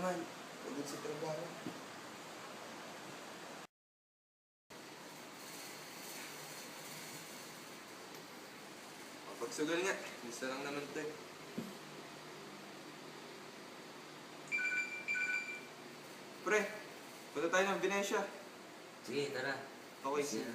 naman. Pagod sa trabaho. Pagsugal nga. Isa lang naman ito eh. Pre, punta tayo ng Venecia. Sige, tara. Okay, sige.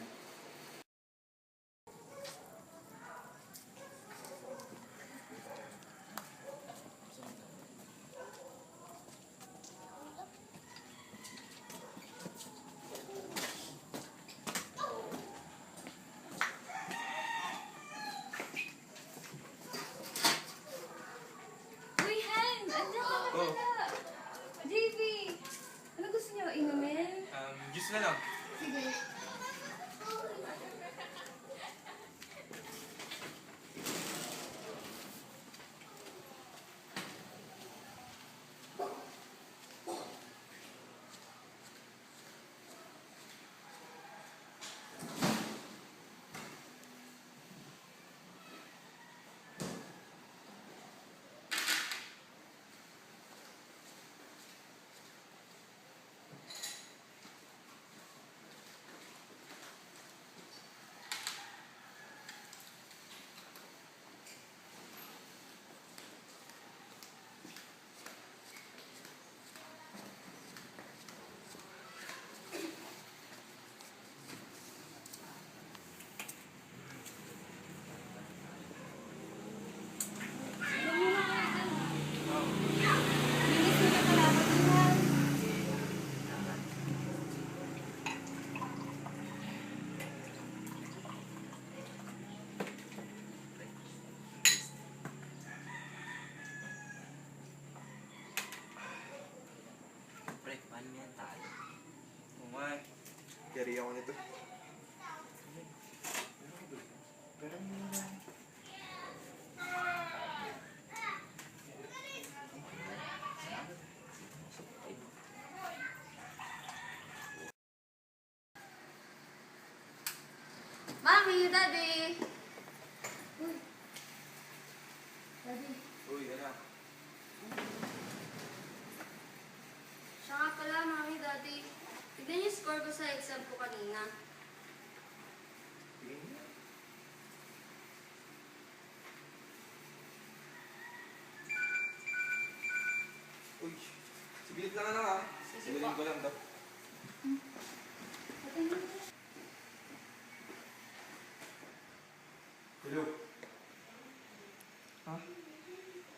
Uy, Han! Andiyan ka na Oh. pala! JV! Ano gusto niyo? Inumin? Juice na lang. Sige. Linis mo na kalaban mo, Han. Pre, paano yan tayo? Oo nga eh. Keri ako nito. Mami, Daddy! Uy. Daddy, Uy, anak. siya nga pala, Mami, Daddy. Tignan niyo yung score ko sa exam ko kanina. Tingin niya. Uy, sibilit lang anak ha. Sibilin ko lang daw. Hello. Ha?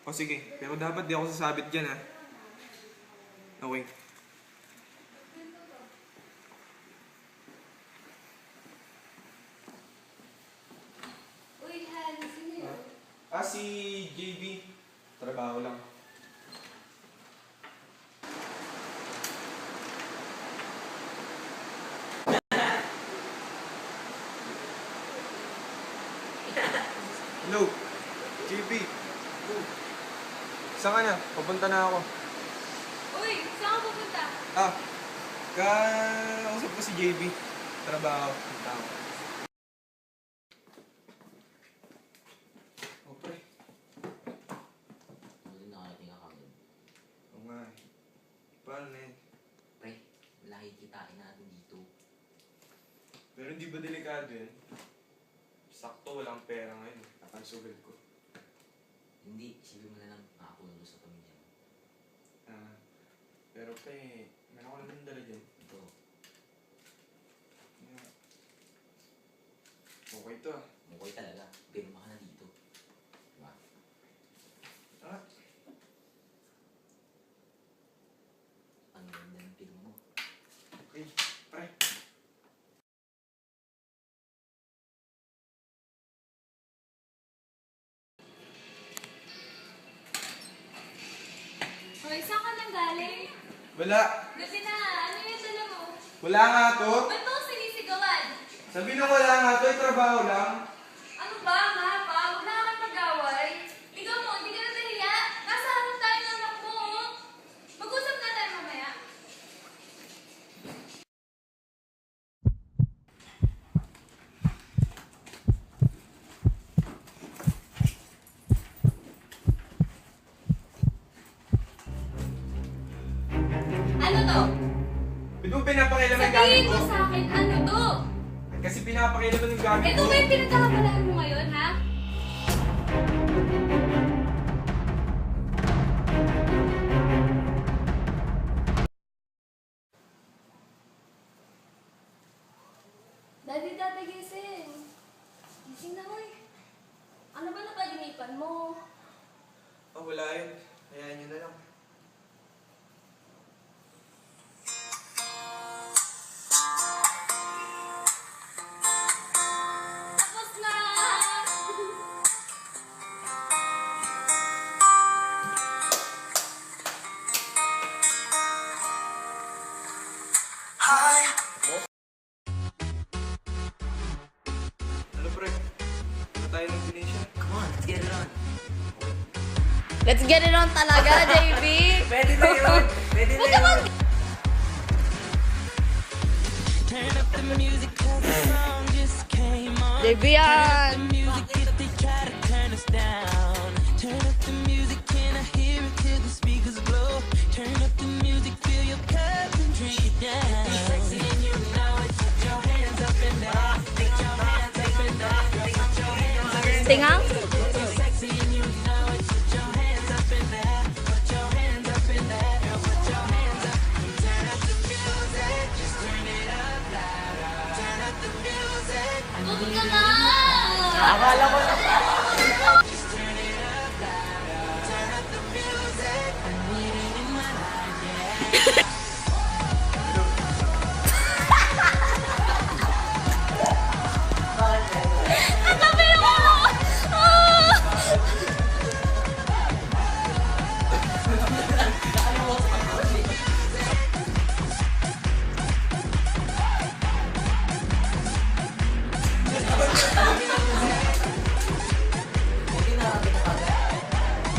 O sige, pero dapat di ako sasabit dyan ha. Okay. Uy, Han, sino yun? Si JB. Trabaho lang. Hello, JB. Saan ka na? Papunta na ako. Uy, saan ka pupunta? Kausap ko si JB. Trabaho. Punta ako. Oh, pre. Ano nakarating ako agad? Oo nga eh. Paano na yun? Pre, wala kikitain natin dito. Pero hindi ba delikado yun? Sakto, walang pera ngayon. Nakansugal ko. Hindi, isipin mo na lang nakakulong sa pamilya mo. Pero pre, meron ko naman dala dyan. Ito, Okay to ah. mukhay talaga. Pirma ka na dito. Diba? Ah, Ang ganda ng pirma mo. okay. Pre. Hoy, saan ka nang galing? Wala. Gabi na, ano yung dala mo? Wala nga to. Ba't mo ako sinisigawan? Sabi na wala nga to. Trabaho lang. Ano ba, ma? Pa? Huwag na kang mag-away. Ikaw mo, hindi ka na nahiya. Nasa harap tayo ng anak mo, oh. Mag-usap na tayo mamaya. Di ba pinapakialaman yung gamit Sabihin ko? mo sa akin, ano to? Kasi pinapakialaman yung gamit Ito ko. ba yung pinagkakabalahan mo ngayon, ha? Dati gising. Gising na, hoy. Ano ba napaginipan mo? Oh, wala yun. Hayaan nyo na lang. Tapos na! Ano pre? Ano tayo ng Venetian? Come on, let's get it on. Let's get it on talaga, JB! Pwede na yun! Pwede na yun! Turn up the music 'cause the song just came on. JB yan! Music if they try to turn us down. Turn up the music, can I hear it till the speakers blow? Turn up the music, fill your cup and drink it down. Be sexy and you know it. Put your hands up and down. Put your hands up and down. Put your hands up and down. Tingang? Be sexy and you know it. Put your hands up and down. Put your hands up and down. Girl, put your hands up. Turn up the music. Just turn it up louder. Turn up the music. Tulog ka na! Akala ko na. Just turn it up louder. Turn up the music. I need it in my life, yeah. Ang tabi yung ulo ko! Ah!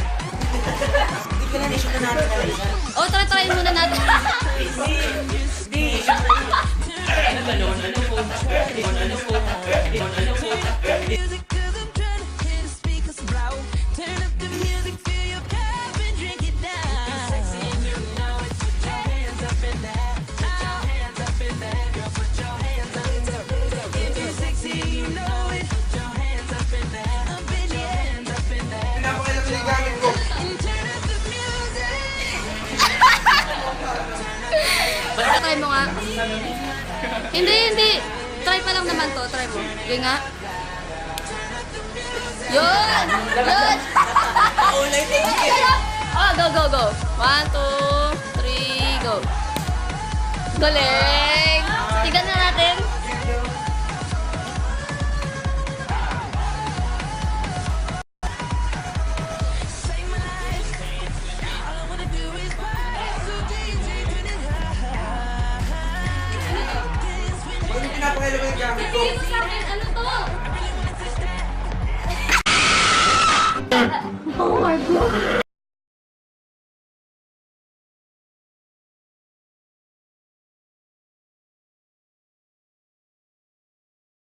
Hindi ka na na-issue na natin na isa. O, try muna natin. Hindi! Ano ba nun? Ano po? Ano po? Ano po? Music 'cause I'm trying to hear the speakers blow. Turn up the music, fill your cup and drink it down. Be sexy and you know it. Put your hands up in there. Put your hands up in there. Girl, put your hands up in there. If you're sexy, you know it. Put your hands up in there. Up in your hands up in there. Pinapakialaman yung gamit ko. And turn up the music. Try mo nga. Hindi. Try pa lang naman to. Try mo. Yung nga. Yun! Oh, go. 1, 2, 3, go. Galing! Tignan na natin. Save my life. All I wanna do is party. So DJ, turn it high. Dance with me. Bakit pinapakialaman yung gamit ko? Sabihin mo sa akin, ano to? I really wanna touch that. Oh my God!